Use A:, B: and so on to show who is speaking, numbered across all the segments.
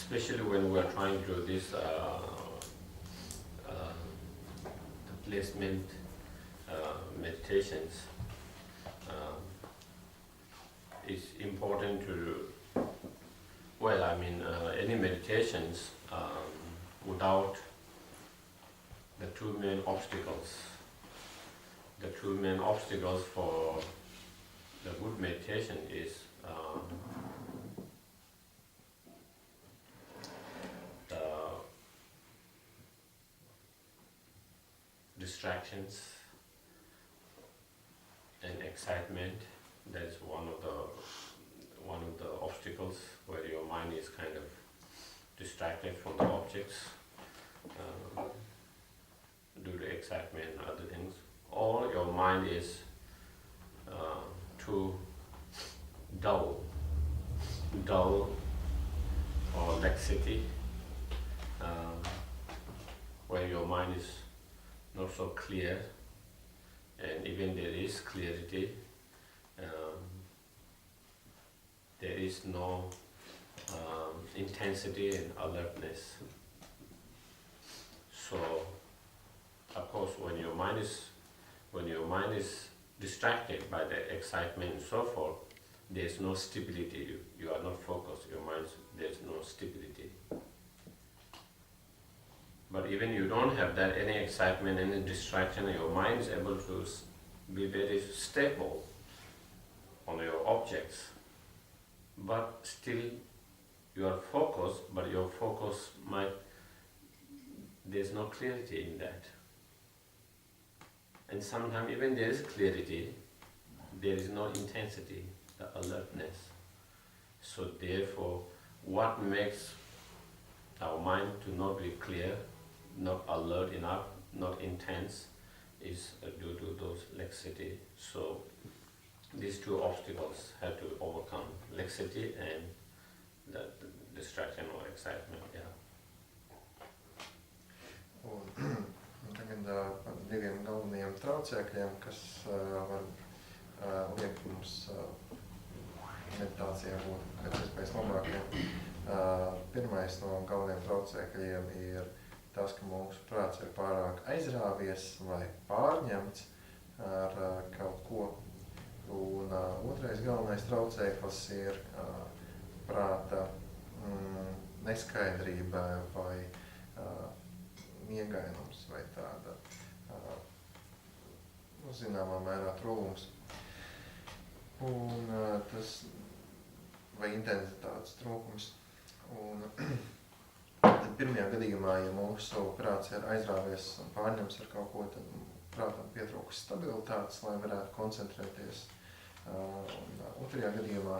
A: especially when we are trying to do this the placement meditations, it's important to, well, I mean, any meditations without the two main obstacles. The two main obstacles for the good meditation is the distractions and excitement. That is one of the obstacles where your mind is kind of distracted from the objects due to excitement and other things. Or your mind is too dull or laxity, where your mind is not so clear, and even there is clarity, there is no intensity and alertness. So, of course, when your mind is distracted by the excitement and so forth, there is no stability. You are not focused. There is no stability. But even you don't have that any excitement, any distraction, your mind is able to be very stable on your objects. But still, you are focused, but your focus there's no clarity in that. And sometimes even there is clarity, there is no intensity, the alertness. So therefore, what makes our mind to not be clear, not alert enough, not intense, is due to those laxity. So these two obstacles have to overcome, laxity and the distraction or excitement. Yeah.
B: Un tagad par diviem galvenajiem traucēkļiem, kas var liekt mums meditācijā būt pēc iespējas labākiem. Pirmais no galvenajiem traucēkļiem ir tas, ka mūsu prāts ir pārāk aizrāvies vai pārņemts ar kaut ko. Un otrais galvenais traucēklis ir prāta neskaidrība vai iegainums vai tāda zināmā mērā trūkums. Un tas vai intensitātes trūkums. Un tad pirmajā gadījumā, ja mūsu prāts ir aizrāvies un pārņems ar kaut ko, tad prātam pietrūks stabilitātes, lai varētu koncentrēties. Un otrajā gadījumā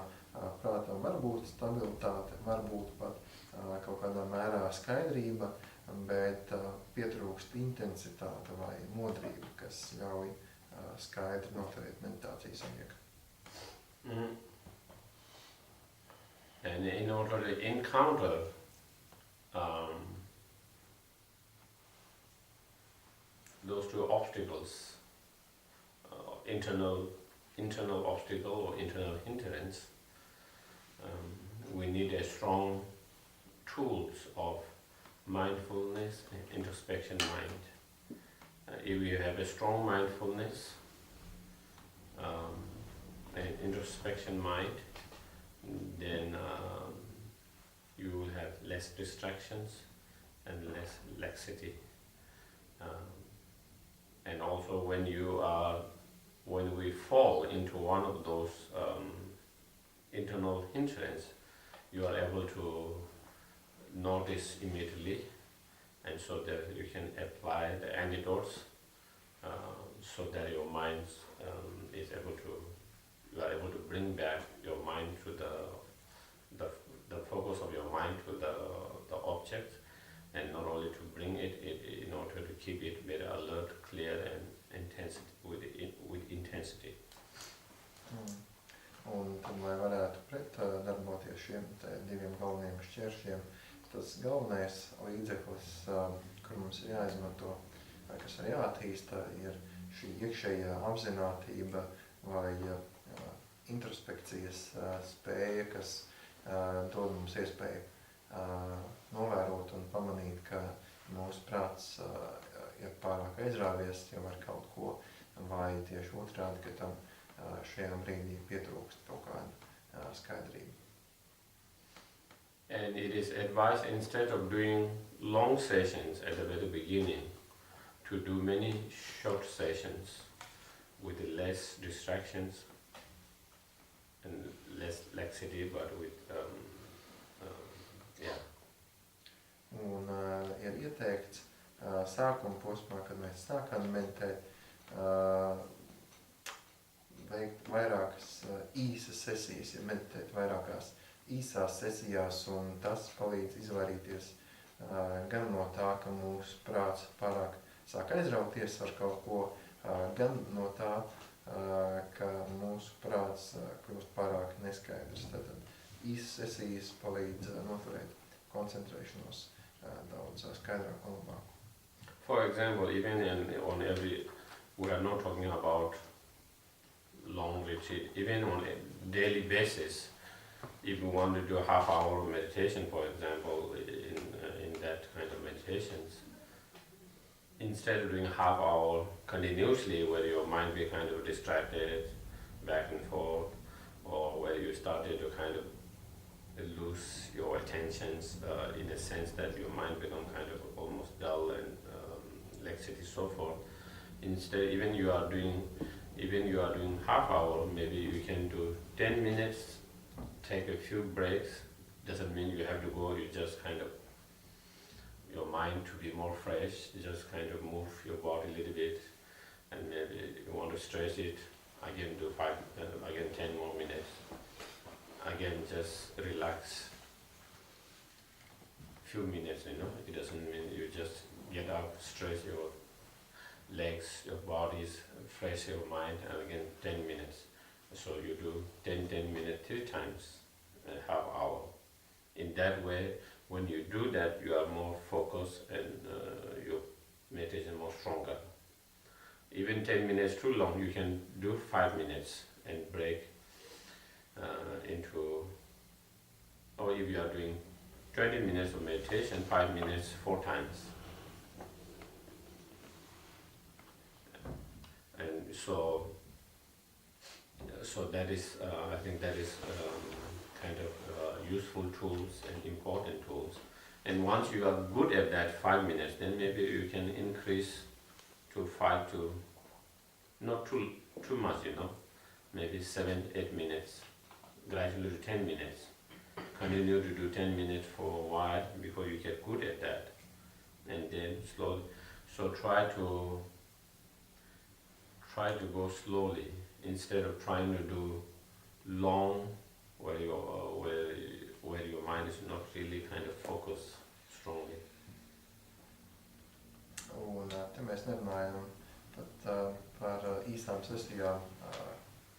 B: prātam var būt stabilitāte, var būt pat kaut kādā mērā skaidrība, bet pietrūkst intensitāte vai modrība, kas ļauj skaidri noturēt meditācijas ieku.
A: Mm-hmm. And in order to encounter those two obstacles, internal obstacle or internal hindrance, we need a strong tools of mindfulness and introspection mind. If you have a strong mindfulness and introspection mind, then you will have less distractions and less laxity. And also when we fall into one of those internal hindrance, you are able to notice immediately, and so that you can apply the antidotes so that your mind you are able to bring back your mind to the focus of your mind to the object, and not only to bring it in order to keep it very alert, clear and intensity with intensity.
B: Un tad, lai varētu darboties šiem diviem galvenajiem šķēršļiem, tas galvenais līdzeklis, kur mums ir jāizmanto, kas ir jāattīsta, ir šī iekšējā apzinātība vai introspekcijas spēja, kas dod mums iespēju novērot un pamanīt, ka mūsu prāts ir pārāk aizrāvies jau ar kaut ko, vai tieši otrādi, ka tam šajā brīdī pietrūkst kaut kāda skaidrība.
A: And it is advised, instead of doing long sessions at the very beginning, to do many short sessions with less distractions and less laxity, but with, yeah.
B: Un ir ieteikts sākuma posmā, kad mēs sākam meditēt, veikt vairākas īsas sesijas, ja meditēt vairākās īsās sesijās, un tas palīdz izvairīties gan no tā, ka mūsu prāts pārāk sāk aizrauties ar kaut ko, gan no tā, ka mūsu prāts kļūst pārāk neskaidrs. Tad īsas sesijas palīdz noturēt koncentrēšanos daudz skaidrāk un labāk.
A: For example, even on every, we are not talking about long retreat, even on a daily basis, if you want to do a half-hour meditation, for example, in that kind of meditations, instead of doing a half-hour continuously where your mind be kind of distracted back and forth, or where you started to kind of lose your attentions in a sense that your mind become kind of almost dull and laxity, so forth. Instead, even you are doing half hour, maybe you can do 10 minutes, take a few breaks. Doesn't mean you have to go, you just kind of, your mind to be more fresh, you just kind of move your body a little bit, and maybe you want to stretch it, again do 10 more minutes. Again, just relax few minutes, it doesn't mean you just get up, stretch your legs, your bodies, fresh your mind, and again 10 minutes. So you do 10 minutes 3 times, half hour. In that way, when you do that, you are more focused and your meditation more stronger. Even 10 minutes too long, you can do 5 minutes and break into, or if you are doing 20 minutes of meditation, 5 minutes 4 times. And so that is, I think that is kind of useful tools and important tools. And once you are good at that 5 minutes, then maybe you can increase to 5 to, not too much, maybe 7-8 minutes, gradually to 10 minutes. Continue to do 10 minutes for a while before you get good at that. And then slowly, so try to go slowly instead of trying to do long where your mind is not really kind of focused strongly.
B: Un te mēs nerunājam pat par īsām sesijām,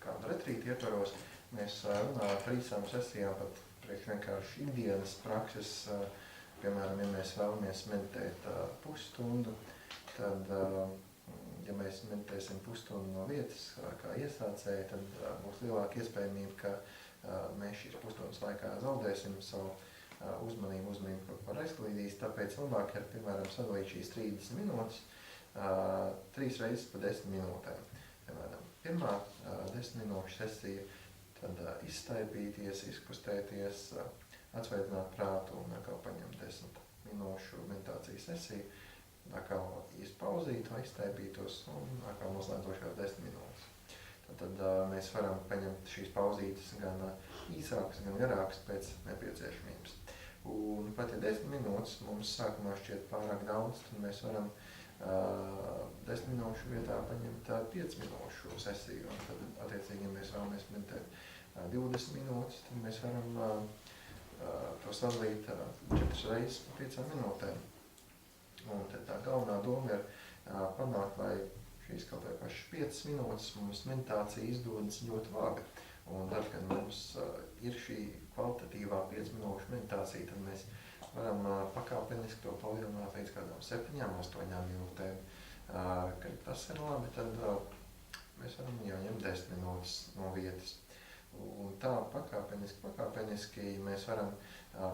B: kādu retrīti ietvaros. Mēs runājam par īsām sesijām, pat priekš vienkārši ikdienas prakses. Piemēram, ja mēs vēlamies meditēt pusstundu, tad, ja mēs meditēsim pusstundu no vietas, kā iesācēji, tad būs lielāka iespējamība, ka mēs šīs pusstundas laikā zaudēsim savu uzmanību par aizklīdīs, tāpēc labāk ir, piemēram, sadalīt šīs 30 minūtes 3 reizes pa 10 minūtēm. Piemēram, pirmā 10 minūšu sesija, tad izstaipīties, izkustēties, atsveidināt prātu un atkal paņemt 10 minūšu meditācijas sesiju, atkal izpauzīt, lai izstaipītos un atkal noslēdzošās 10 minūtes. Tad mēs varam paņemt šīs pauzītes gan īsākas, gan garākas pēc nepieciešamības. Un pat ja 10 minūtes mums sākumā šķiet pārāk daudz, tad mēs varam 10 minūšu vietā paņemt 5 minūšu sesiju. Un tad, attiecīgi, ja mēs vēlamies meditēt 20 minūtes, tad mēs varam to sadalīt 4 reizes pa 5 minūtēm. Un tad tā galvenā doma ir panākt, lai šīs kaut vai pašas 5 minūtes mums meditācija izdodas ļoti labi. Un tad, kad mums ir šī kvalitatīvā 5 minūšu meditācija, tad mēs varam pakāpeniski to palielināt līdz kādām 7-8 minūtēm. Kad tas ir labi, tad mēs varam jau ņemt 10 minūtes no vietas. Un tā pakāpeniski pakāpeniski mēs varam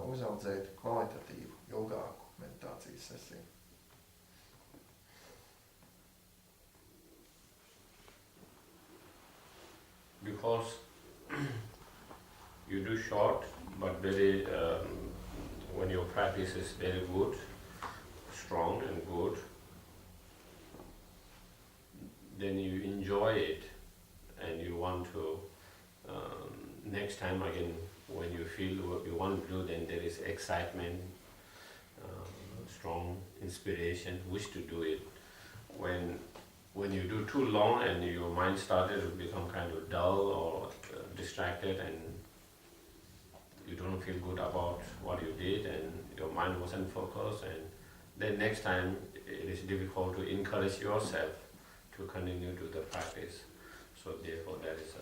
B: uzaudzēt kvalitatīvu, ilgāku meditācijas sesiju.
A: Because you do short, but very, when your practice is very good, strong and good, then you enjoy it and you want to, next time again, when you feel what you want to do, then there is excitement, strong inspiration, wish to do it. When you do too long and your mind started to become kind of dull or distracted and you don't feel good about what you did and your mind wasn't focused, and then next time it is difficult to encourage yourself to continue to the practice. So therefore that is,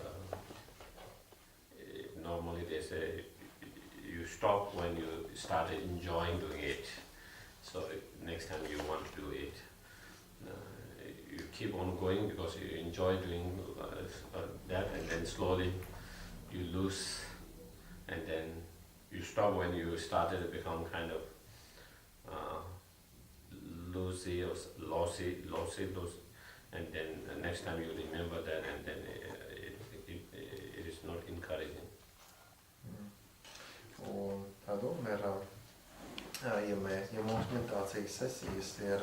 A: normally they say you stop when you started enjoying doing it. So next time you want to do it. You keep on going because you enjoy doing that, and then slowly you lose, and then you stop when you started to become kind of loosey or lossy, and then next time you remember that, and then it is not encouraging.
B: Un tā doma ir, ja mūsu meditācijas sesijas ir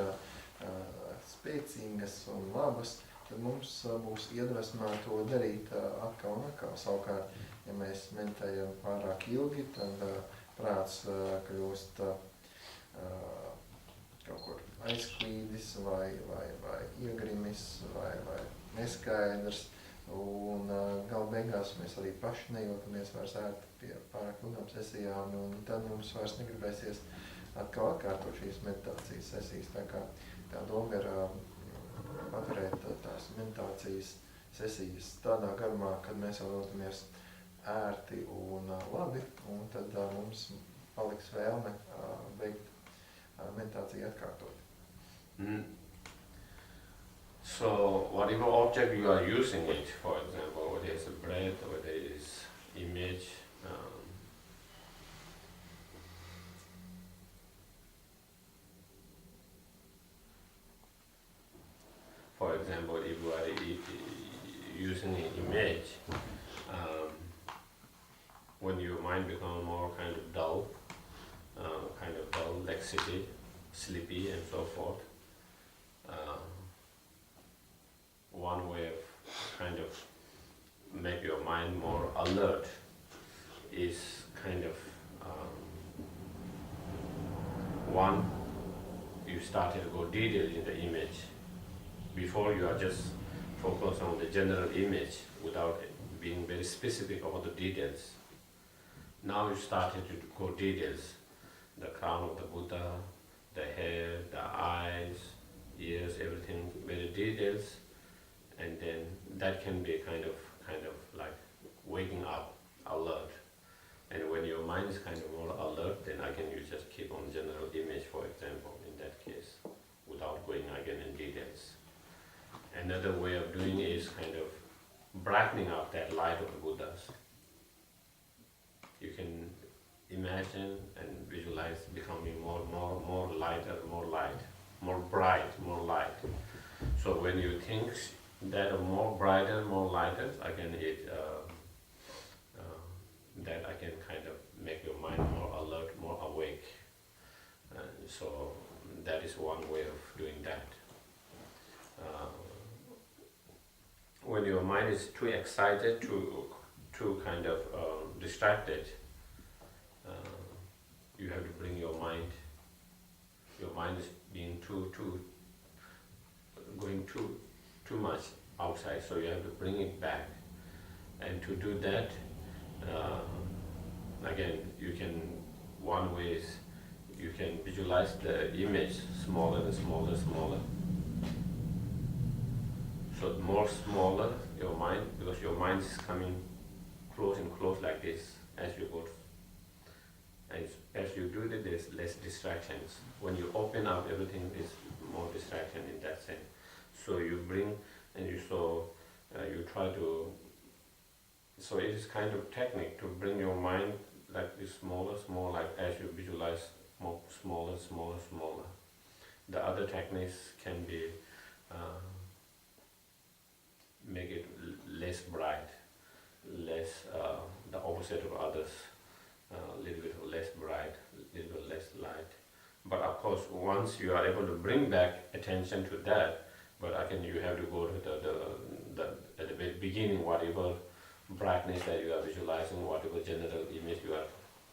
B: spēcīgas un labas, tad mums būs iedvesmā to darīt atkal un atkal. Savukārt, ja mēs meditējam pārāk ilgi, tad prāts kļūst kaut kur aizklīdis vai iegrimis vai neskaidrs. Un gala beigās mēs arī paši nejūtamies vairs ērti pie pārāk ilgām sesijām, un tad mums vairs negribēsies atkal atkārtot šīs meditācijas sesijas. Tā doma ir paturēt tās meditācijas sesijas tādā garumā, kad mēs jau jūtamies ērti un labi, un tad mums paliks vēlme veikt meditāciju atkārtot.
A: So whatever object you are using it, for example, whether it's a breath or whether it is image, for example, if you are using an image, when your mind becomes more kind of dull, laxity, sleepy and so forth, one way of kind of make your mind more alert is kind of one, you started to go detail in the image. Before you are just focused on the general image without being very specific about the details. Now you started to go details, the crown of the Buddha, the hair, the eyes, ears, everything, very details. And then that can be kind of like waking up, alert. And when your mind is kind of more alert, then again you just keep on general image, for example, in that case, without going again in details. Another way of doing it is kind of brightening up that light of the Buddhas. You can imagine and visualize becoming more lighter, more light, more bright, more light. So when you think that are more brighter, more lighter, again that I can kind of make your mind more alert, more awake. So that is one way of doing that. When your mind is too excited, too kind of distracted, you have to bring your mind. Your mind is being going too much outside, so you have to bring it back. And to do that, again, one way is you can visualize the image smaller and smaller. So more smaller your mind, because your mind is coming close and close like this as you go. And as you do that, there's less distractions. When you open up, everything is more distraction in that sense. So you bring and you try to So it is kind of technique to bring your mind like this smaller, like as you visualize more smaller. The other techniques can be make it less bright, less the opposite of others, a little bit less bright, a little bit less light. But of course, once you are able to bring back attention to that, but again you have to go to the at the very beginning, whatever brightness that you are visualizing, whatever general image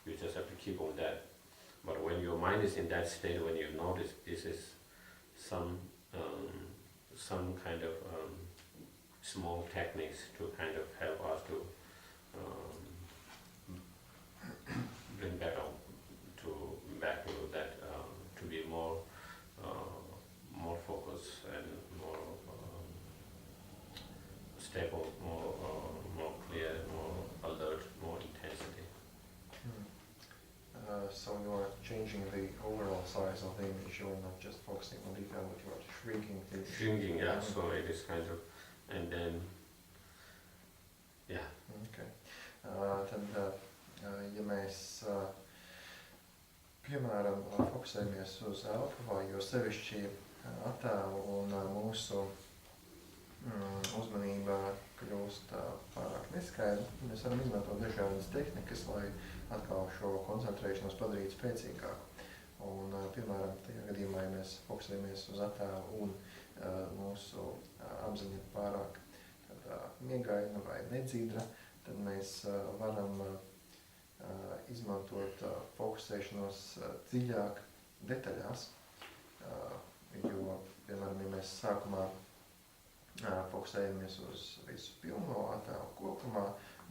A: you just have to keep on that. But when your mind is in that state, when you notice this is some kind of small techniques to kind of help us to bring back back to that to be more focused and more stable, more clear, more alert, more intensity.
B: So you are changing the overall size of the image. You are not just focusing on detail, but you are shrinking the image.
A: Shrinking, yeah. So it is kind of, and then, yeah.
B: Okay. Tad, ja mēs, piemēram, fokusējamies uz elpu vai jo sevišķi attēlu un mūsu uzmanība kļūst pārāk neskaidra, mēs varam izmantot dažādas tehnikas, lai atkal šo koncentrēšanos padarītu spēcīgāku. Un, piemēram, tajā gadījumā, ja mēs fokusējamies uz attēlu un mūsu apziņa pārāk miegaina vai nedzīdra, tad mēs varam izmantot fokusēšanos dziļāk detaļās, jo, piemēram, ja mēs sākumā fokusējamies uz visu pilno attēlu kopumā,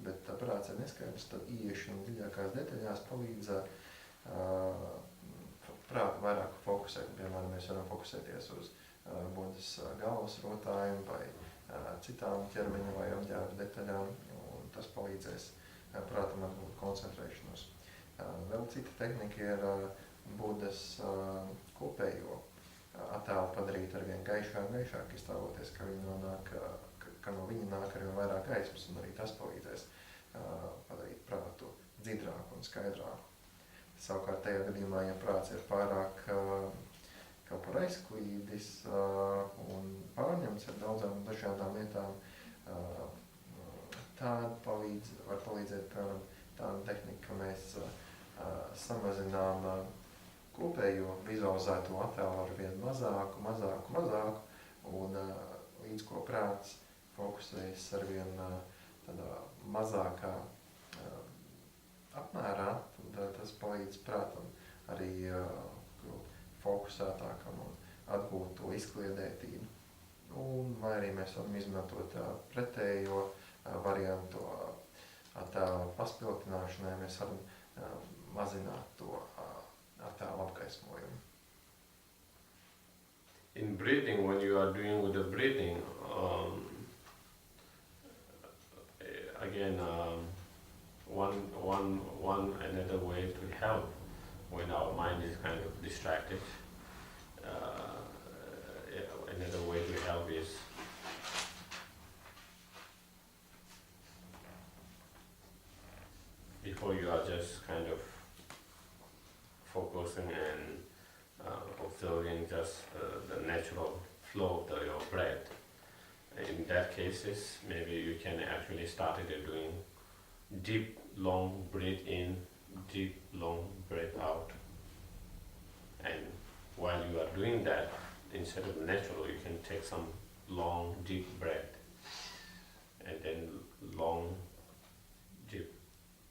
B: bet prāts ir neskaidrs, tad ieiešana dziļākās detaļās palīdz prātu vairāk fokusēt. Piemēram, mēs varam fokusēties uz Budas galvas rotājumu vai citām ķermeņa vai apģērba detaļām, un tas palīdzēs prātam atgūt koncentrēšanos. Vēl cita tehnika ir Budas kopējo attēlu padarīt arvien gaišāk iztēloties, ka no viņa nāk arvien vairāk gaismas, un arī tas palīdzēs padarīt prātu dzidrāku un skaidrāku. Savukārt tajā gadījumā, ja prāts ir pārāk kaut par aizklīdis un pārņemts ar daudzām dažādām lietām, tāda var palīdzēt, piemēram, tāda tehnika, ka mēs samazinām kopējo vizualizēto attēlu ar vien mazāku, un līdz ko prāts fokusējas ar vien tādā mazākā apmērā, tad tas palīdz prātam arī fokusētākam un atgūt to izkliedētību. Un vai arī mēs varam izmantot pretējo variantu attēlu paspiltināšanai, mēs varam mazināt to attēlu apgaismojumu.
A: In breathing, when you are doing with the breathing, again, one another way to help when our mind is kind of distracted. Another way to help is before you are just kind of focusing and observing just the natural flow of your breath. In that cases, maybe you can actually start doing deep, long breath in, deep, long breath out. And while you are doing that, instead of natural, you can take some long, deep breath, and then long, deep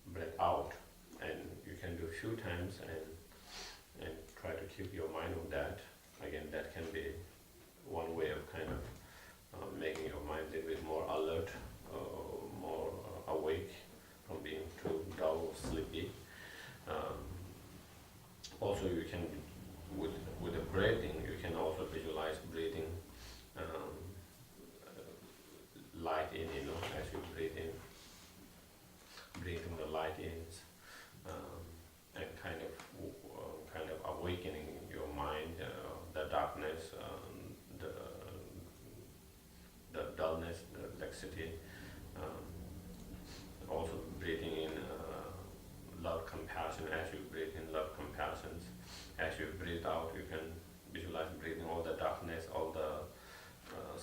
A: breath out. And you can do a few times and try to keep your mind on that. Again, that can be one way of kind of making your mind a little bit more alert, more awake from being too dull or sleepy. Also, you can, with the breathing, you can also visualize breathing light in, as you breathe in, breathing the light in, and kind of awakening your mind, the darkness, the dullness, the laxity,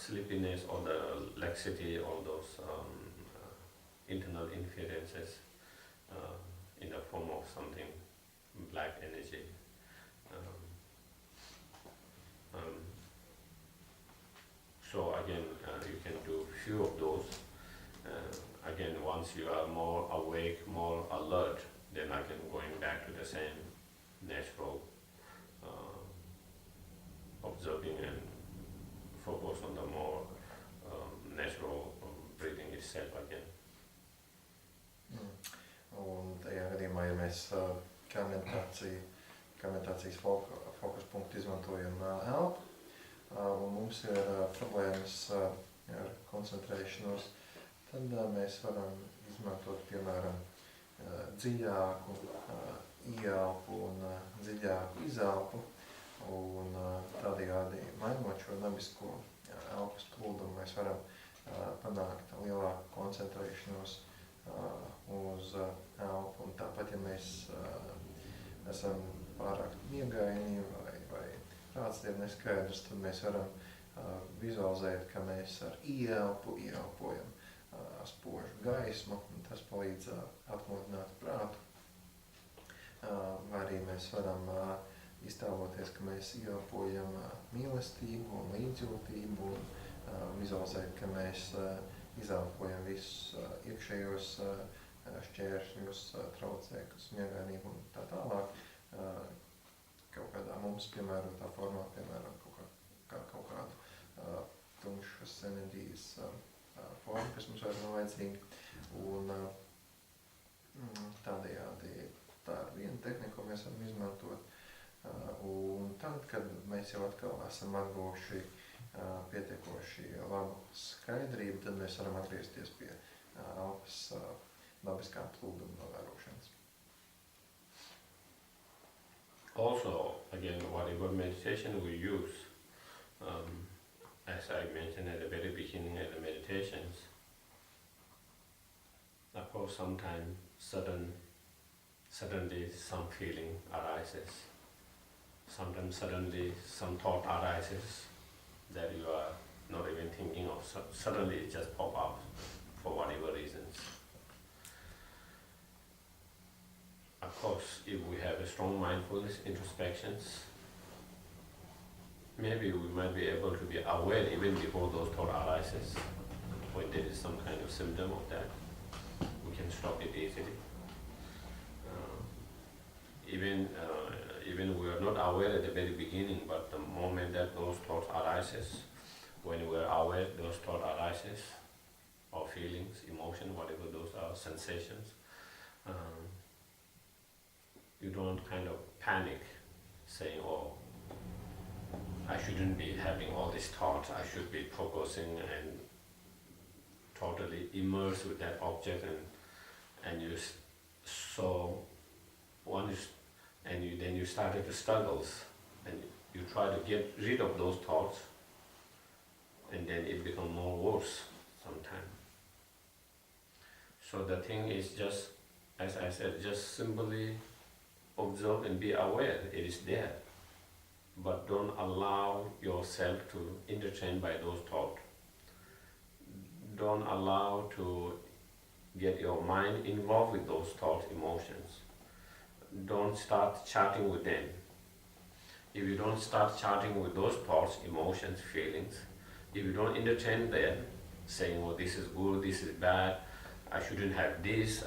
A: sleepiness or the laxity, all those internal interferences in the form of something black energy. So again, you can do few of those. Again, once you are more awake, more alert, then again going back to the same natural observing and focus on the more natural breathing itself again.
B: Un tajā gadījumā, ja mēs kā meditācijas fokuspunktu izmantojam elpu, un mums ir problēmas ar koncentrēšanos, tad mēs varam izmantot, piemēram, dziļāku ieelpu un dziļāku izelpu, un tādējādi mainot šo dabisko elpas plūdumu, mēs varam panākt lielāku koncentrēšanos uz elpu. Un tāpat, ja mēs esam pārāk miegaini vai prāts ir neskaidrs, tad mēs varam vizualizēt, ka mēs ar ieelpu ieelpojam spožu gaismu, un tas palīdz atmodināt prātu. Vai arī mēs varam iztēloties, ka mēs ieelpojam mīlestību un līdzjūtību un vizualizēt, ka mēs izelpojam visus iekšējos šķēršļus, traucēkļus, miegainību un tā tālāk. Kaut kādā mums piemērotā formā, piemēram, kaut kādu tumšas enerģijas formu, kas mums vairs nav vajadzīga. Un tādējādi tā ir viena tehnika, ko mēs varam izmantot. Un tad, kad mēs jau atkal esam atguvuši pietiekoši labu skaidrību, tad mēs varam atgriezties pie elpas dabiskā plūduma novērošanas.
A: Also, again, whatever meditation we use, as I mentioned at the very beginning of the meditations, of course sometimes suddenly some feeling arises. Sometimes suddenly some thought arises that you are not even thinking of. Suddenly it just pop out for whatever reasons. Of course, if we have a strong mindfulness introspections, maybe we might be able to be aware even before those thoughts arises. When there is some kind of symptom of that, we can stop it easily. Even we are not aware at the very beginning, but the moment that those thoughts arises, when we are aware those thoughts arises, or feelings, emotion, whatever those are, sensations, you don't kind of panic, saying, oh, I shouldn't be having all these thoughts, I should be focusing and totally immersed with that object, and you so one is, and then you started the struggles, and you try to get rid of those thoughts, and then it becomes more worse sometimes. So the thing is just, as I said, just simply observe and be aware it is there, but don't allow yourself to entertain by those thoughts. Don't allow to get your mind involved with those thoughts, emotions. Don't start chatting with them. If you don't start chatting with those thoughts, emotions, feelings, if you don't entertain them, saying, oh, this is good, this is bad, I shouldn't have this,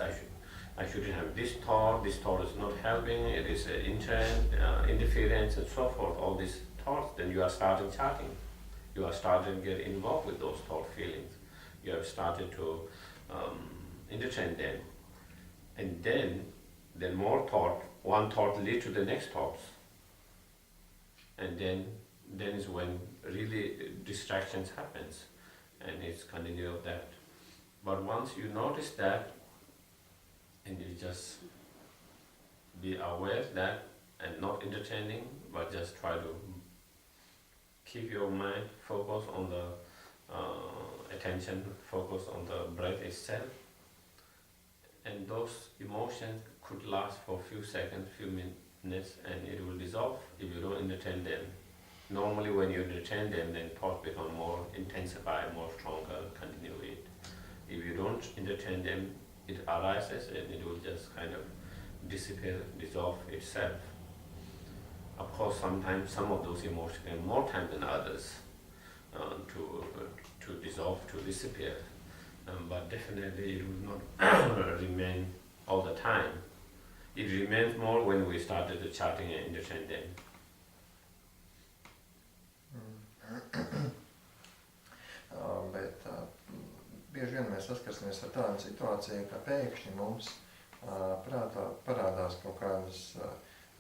A: I shouldn't have this thought is not helping, it is interference and so forth, all these thoughts, then you are starting chatting. You are starting to get involved with those thought feelings. You have started to entertain them. And then more thought, one thought leads to the next thoughts. And then is when really distractions happens, and it's continue of that. But once you notice that, and you just be aware of that and not entertaining, but just try to keep your mind focused on the attention, focus on the breath itself. And those emotions could last for a few seconds, few minutes, and it will dissolve if you don't entertain them. Normally when you entertain them, then thoughts become more intensified, more stronger, continue it. If you don't entertain them, it arises and it will just kind of disappear, dissolve itself. Of course, sometimes some of those emotions take more time than others to dissolve, to disappear. But definitely it will not remain all the time. It remains more when we started the chanting and entertain them.
B: Bet bieži vien mēs saskarsimies ar tādu situāciju, ka pēkšņi mums prātā parādās kaut kādas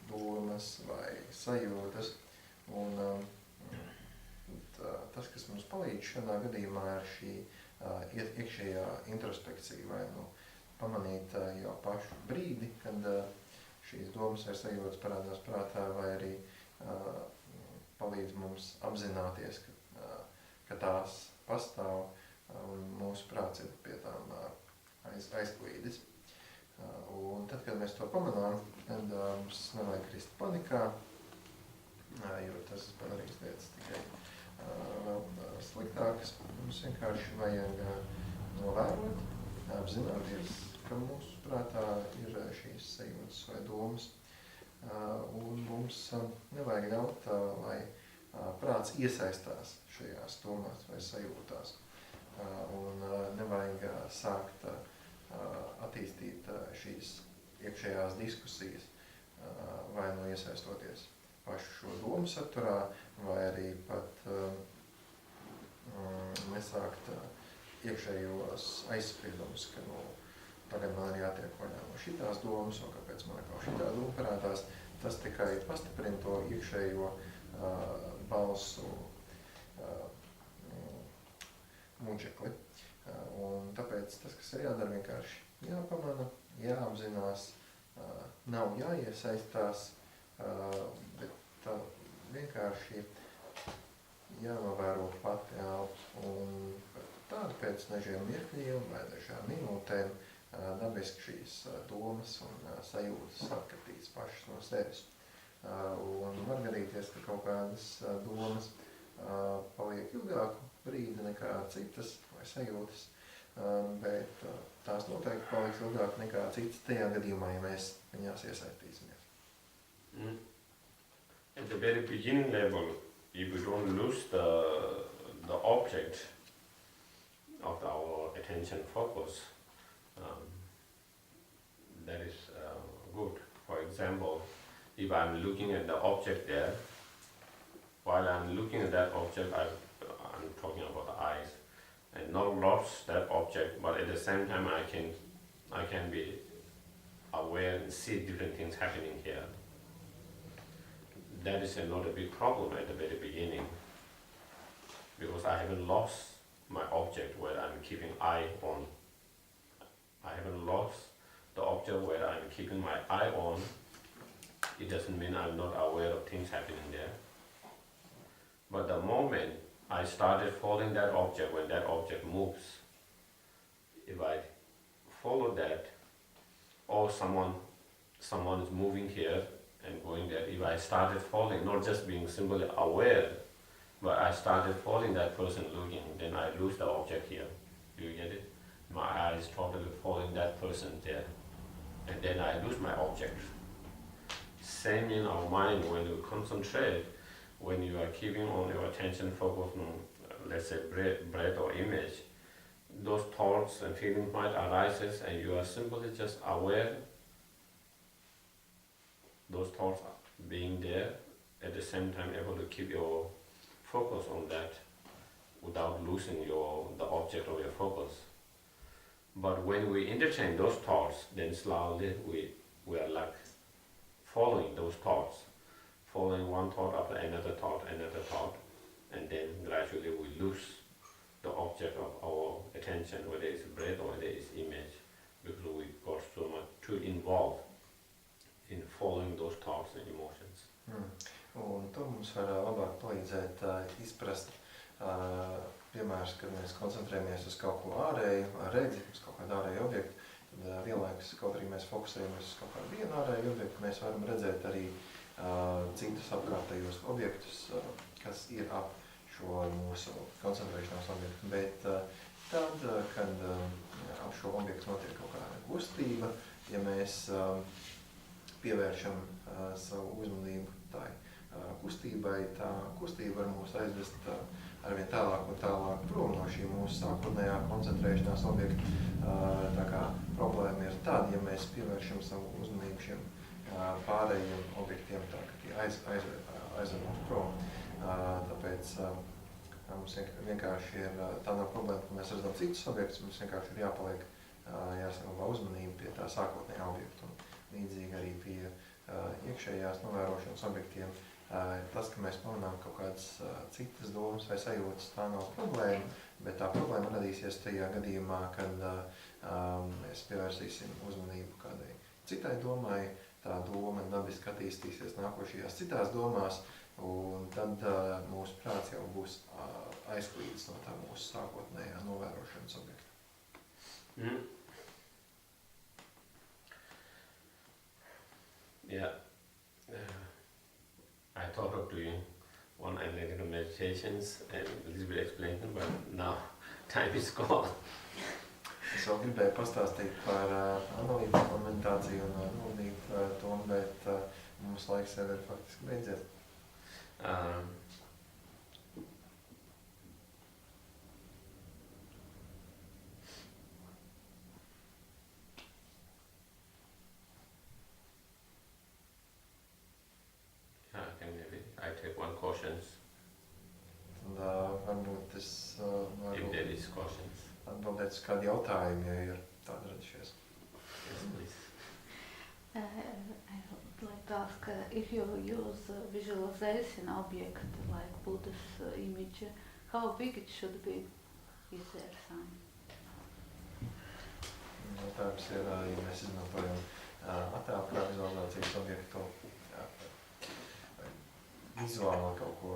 B: domas vai sajūtas, un tas, kas mums palīdz šādā gadījumā, ir šī iekšējā introspekcija, vai pamanīt jau pašu brīdi, kad šīs domas vai sajūtas parādās prātā, vai arī palīdz mums apzināties, ka tās pastāv, un mūsu prāts ir pie tām aizklīdis. Un tad, kad mēs to pamanām, tad mums nevajag krist panikā, jo tas padarīs lietas tikai vēl sliktākas. Mums vienkārši vajag novērot, apzināties, ka mūsu prātā ir šīs sajūtas vai domas, un mums nevajag ļaut, lai prāts iesaistās šajās domās vai sajūtās, un nevajag sākt attīstīt šīs iekšējās diskusijas, vai iesaistoties pašu šo domu saturā, vai arī pat nesākt iekšējos aizspriedumus, ka tagad man ir jātiek vaļā no šitās domas, un kāpēc man kaut šitā doma parādās. Tas tikai pastiprina to iekšējo balsu muģekli. Un tāpēc tas, kas ir jādara, vienkārši jāpamana, jāapzinās, nav jāiesaistās, bet vienkārši jānovēro pati un tādu pēc dažiem mirkļiem vai dažām minūtēm dabiski šīs domas un sajūtas atkritīs pašas no sevis. Un var gadīties, ka kaut kādas domas paliek ilgāku brīdi nekā citas vai sajūtas, bet tās noteikti paliks ilgāk nekā citas tajā gadījumā, ja mēs viņās iesaistīsimies.
A: At the very beginning level, if we don't lose the object of our attention focus, that is good. For example, if I'm looking at the object there, while I'm looking at that object, I'm talking about the eyes, and not lost that object, but at the same time I can be aware and see different things happening here. That is not a big problem at the very beginning, because I haven't lost my object where I'm keeping eye on. I haven't lost the object where I'm keeping my eye on. It doesn't mean I'm not aware of things happening there. But the moment I started following that object, when that object moves, if I follow that, or someone is moving here and going there, if I started following, not just being simply aware, but I started following that person looking, then I lose the object here. Do you get it? My eyes totally following that person there, and then I lose my object. Same in our mind, when you concentrate, when you are keeping on your attention focused on, let's say, breath or image, those thoughts and feelings might arise, and you are simply just aware, those thoughts being there, at the same time able to keep your focus on that without losing the object of your focus. But when we entertain those thoughts, then slowly we are like following those thoughts, following one thought after another thought, and then gradually we lose the object of our attention, whether it's breath or whether it's image, because we got so much too involved in following those thoughts and emotions.
B: Un to mums var labāk palīdzēt izprast, piemērs, kad mēs koncentrējamies uz kaut ko ārēju, redzi, uz kaut kādu ārēju objektu, tad vienlaikus, kaut arī mēs fokusējamies uz kaut kādu vienu ārēju objektu, mēs varam redzēt arī citus apkārtējos objektus, kas ir ap šo mūsu koncentrēšanās objektu. Bet tad, kad ap šo objektu notiek kaut kāda kustība, ja mēs pievēršam savu uzmanību tai kustībai, tā kustība var mūs aizvest arvien tālāk un tālāk prom no šī mūsu sākotnējā koncentrēšanās objekta. Tā kā problēma ir tāda, ja mēs pievēršam savu uzmanību šiem pārējiem objektiem, tā ka tie aizved mums prom. Tāpēc mums vienkārši ir tā nav problēma, ka mēs redzam citus objektus, mums vienkārši ir jāpaliek, jāsaglabā uzmanību pie tā sākotnējā objekta. Un līdzīgi arī pie iekšējās novērošanas objektiem. Tas, ka mēs pamanām kaut kādas citas domas vai sajūtas, tā nav problēma, bet tā problēma radīsies tajā gadījumā, kad mēs pievērsīsim uzmanību kādai citai domai, tā doma dabiski attīstīsies nākošajās citās domās, un tad mūsu prāts jau būs aizklīdis no tā mūsu sākotnējā novērošanas objekta.
A: Yeah. I thought of doing one analytical meditations and a little bit explanation, but now time is gone.
B: Es vēl gribēju pastāstīt par analītisko meditāciju un nodīt to, bet mums laiks jau ir faktiski beidzies.
A: I take one questions.
B: Tad varbūt es
A: If there is questions.
B: Atbildēt uz kādu jautājumu, ja ir tādi radušies.
A: Yes, please.
C: I would like to ask, if you use visualization object like Buddha's image, how big it should be? Is there some?
B: Jautājums ir, ja mēs izmantojam attēlu kā vizualizācijas objektu, vizuāli kaut ko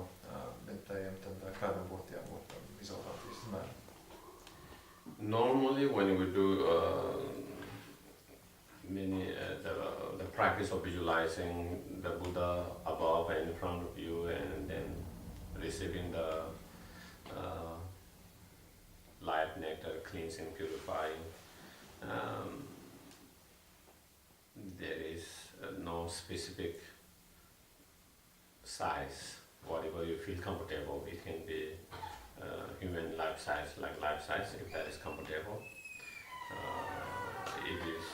B: meditējam, tad kādam būtu jābūt vizualizācijas izmēram?
A: Normally, when we do the practice of visualizing the Buddha above and in front of you, and then receiving the light nectar, cleansing, purifying, there is no specific size. Whatever you feel comfortable, it can be human life size, like life size, if that is comfortable. If it is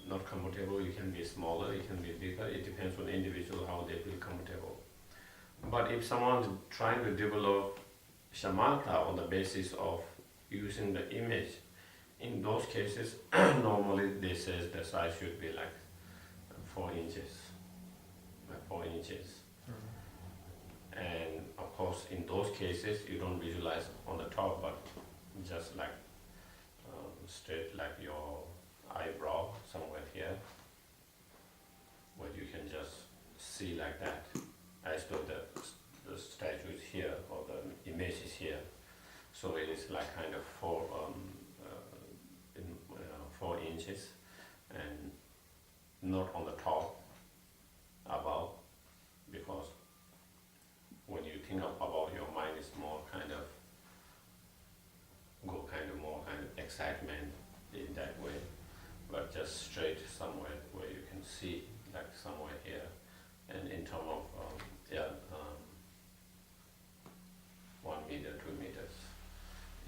A: not comfortable, it can be smaller, it can be bigger. It depends on the individual how they feel comfortable. But if someone is trying to develop shamatha on the basis of using the image, in those cases, normally they say the size should be like 4 inches. Like 4 inches. And of course, in those cases, you don't visualize on the top, but just like straight like your eyebrow somewhere here, where you can just see like that, as though the statue is here or the image is here. So it is like kind of 4 inches, and not on the top, above, because when you think about your mind, it's more kind of more excitement in that way, but just straight somewhere where you can see, like somewhere here, and in terms of 1 meter, 2 meters,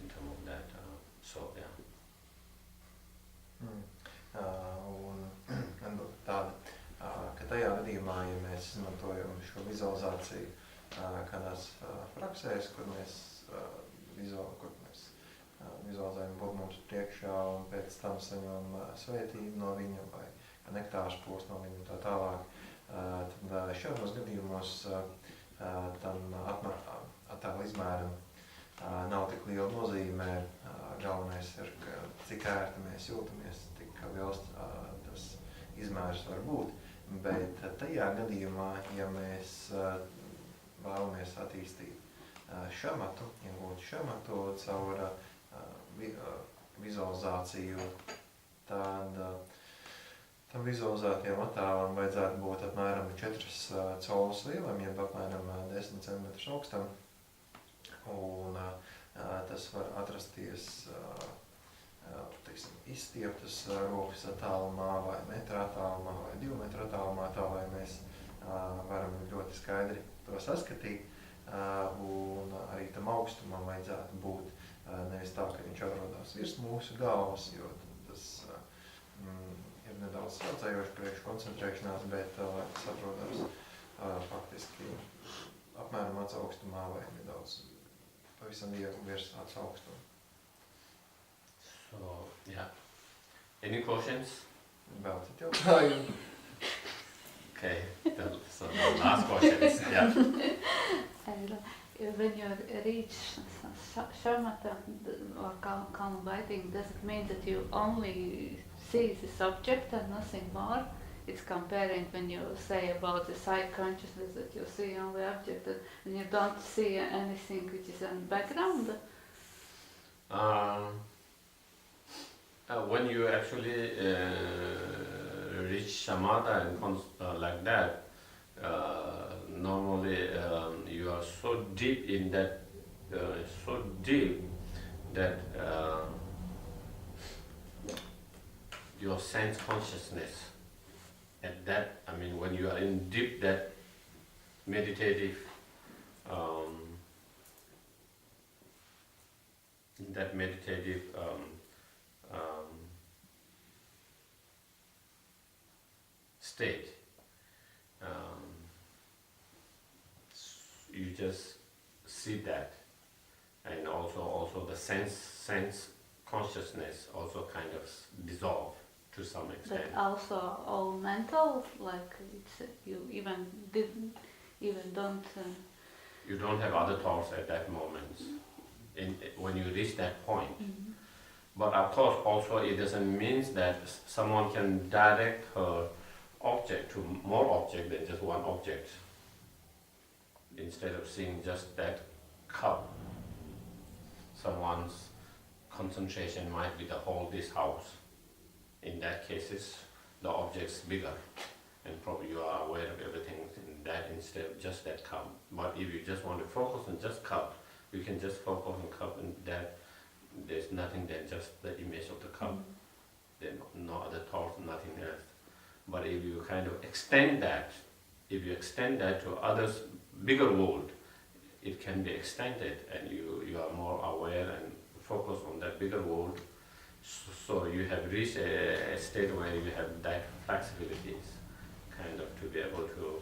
A: in terms of that. So yeah.
B: Un tāda, ka tajā gadījumā, ja mēs izmantojam šo vizualizāciju kādās praksēs, kur mēs vizualizējam Budu mums priekšā un pēc tam saņemam svētību no viņa vai nektāšu post no viņa un tā tālāk, tad šādos gadījumos tam attēlu izmēram nav tik liela nozīme. Galvenais ir, ka cik ērti mēs jūtamies, tik liels tas izmērs var būt. Bet tajā gadījumā, ja mēs vēlamies attīstīt šamatu, iegūt šamatu caur vizualizāciju, tad tam vizualizētiem attēlam vajadzētu būt apmēram 4 colus lielam, jeb apmēram 10 cm augstam. Un tas var atrasties izstieptas rokas attālumā vai metra attālumā vai 2 metru attālumā, tā lai mēs varam ļoti skaidri to saskatīt. Un arī tam augstumam vajadzētu būt nevis tā, ka viņš atrodas virs mūsu galvas, jo tas ir nedaudz saucējoši priekš koncentrēšanās, bet lai tas atrodas faktiski apmēram acu augstumā vai nedaudz pavisam virs acu augstuma.
A: So, yeah. Any questions?
B: Vēl citi jautājumi?
A: Okay, so the last question is, yeah.
C: When you reach shamatha or calm biting, does it mean that you only see this object and nothing more? It's comparing when you say about the side consciousness that you see only object and you don't see anything which is in background.
A: When you actually reach samatha and like that, normally you are so deep in that, your sense consciousness at that, I mean, when you are in deep that meditative state, you just see that, and also the sense consciousness also kind of dissolve to some extent.
C: But also all mental, like it's you even don't.
A: You don't have other thoughts at that moment. When you reach that point.
C: Mm-hmm.
A: But of course, also it doesn't mean that someone can direct her object to more object than just one object. Instead of seeing just that cup, someone's concentration might be the whole this house. In that cases, the object's bigger, and probably you are aware of everything in that instead of just that cup. But if you just want to focus on just cup, you can just focus on cup, and that there's nothing than just the image of the cup.
C: Mm-hmm.
A: Then no other thoughts, nothing else. But if you kind of extend that, to others' bigger world, it can be extended, and you are more aware and focus on that bigger world. So you have reached a state where you have that flexibilities, kind of to be able to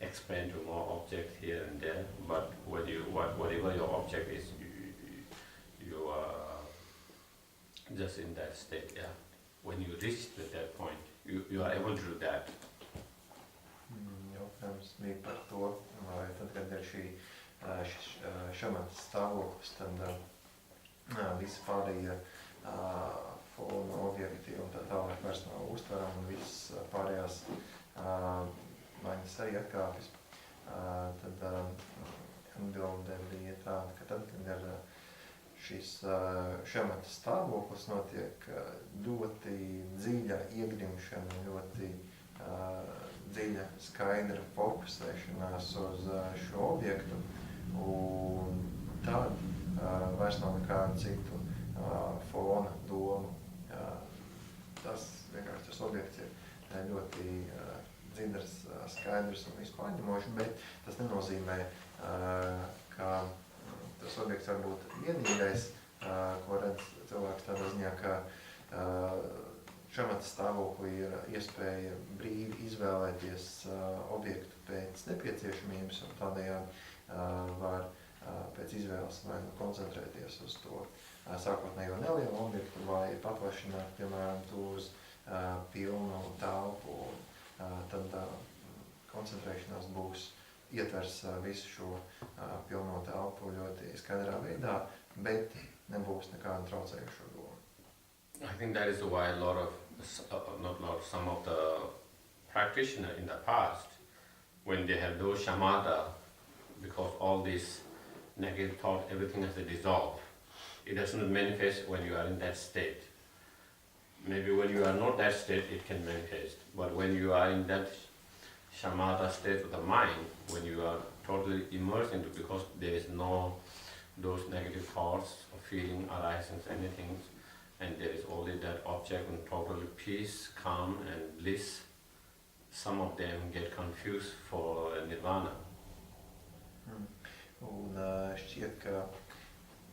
A: expand to more objects here and there. But when whatever your object is, you are just in that state. Yeah. When you reach that point, you are able to do that.
B: Jautājums bija par to, vai tad, kad ir šis šamata stāvoklis, tad visi pārējie fona objekti un tā tālāk vairs nav uztverami, un visas pārējās maņas arī atkāpjas. Tad atbilde bija tāda, ka tad, kad ir šis šamata stāvoklis, notiek ļoti dziļa iegrimšana, ļoti dziļa, skaidra fokusēšanās uz šo objektu, un tad vairs nav nekādu citu fona, domu. Tas vienkārši tas objekts ir ļoti dziļs, skaidrs un vispārņemošs, bet tas nenozīmē, ka tas objekts var būt vienīgais, ko redz cilvēks tādā ziņā, ka šamata stāvoklī ir iespēja brīvi izvēlēties objektu pēc nepieciešamības, un tādējādi var pēc izvēles vai koncentrēties uz to sākotnējo nelielu objektu vai paplašināt, piemēram, uz pilnu telpu, tad koncentrēšanās būs ietvers visu šo pilno telpu ļoti skaidrā veidā, bet nebūs nekāda traucējušo domu.
A: I think that is why some of the practitioners in the past, when they have those shamatha, because all this negative thought, everything has to dissolve. It does not manifest when you are in that state. maybe when you are not that state, it can manifest. But when you are in that shamatha state of the mind, when you are totally immersed into, because there is no those negative thoughts or feeling arising, anything, and there is only that object and total peace, calm and bliss, some of them get confused for nirvana.
B: Un šķiet, ka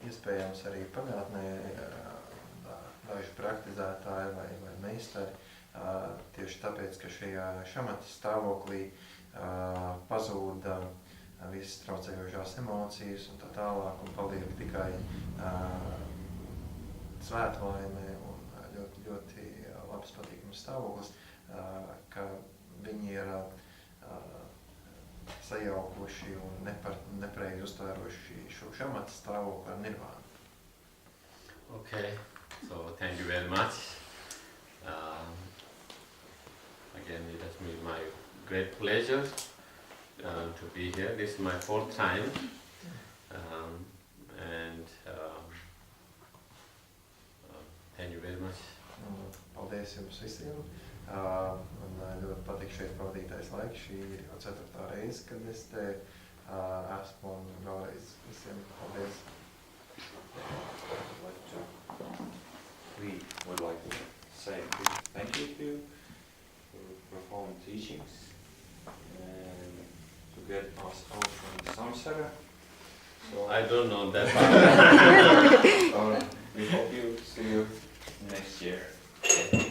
B: iespējams arī pagātnē daži praktizētāji vai meistari tieši tāpēc, ka šajā šamata stāvoklī pazūda visas traucējošās emocijas un tā tālāk, un paliek tikai svētlaime un ļoti, ļoti labs patīkams stāvoklis, ka viņi ir sajaukuši un nepareizi uztvēruši šo šamata stāvokli ar nirvānu.
A: Okay, so thank you very much. Again, it has been my great pleasure to be here. This is my 4th time, and thank you very much.
B: Paldies jums visiem. Man ļoti patīk šeit pavadītais laiks. Šī ir jau 4. reize, kad es te esmu, un vēlreiz visiem paldies.
D: We would like to say a big thank you to you for performing teachings and to get us out from samsara. So
A: I don't know that part.
D: we hope you see you next year.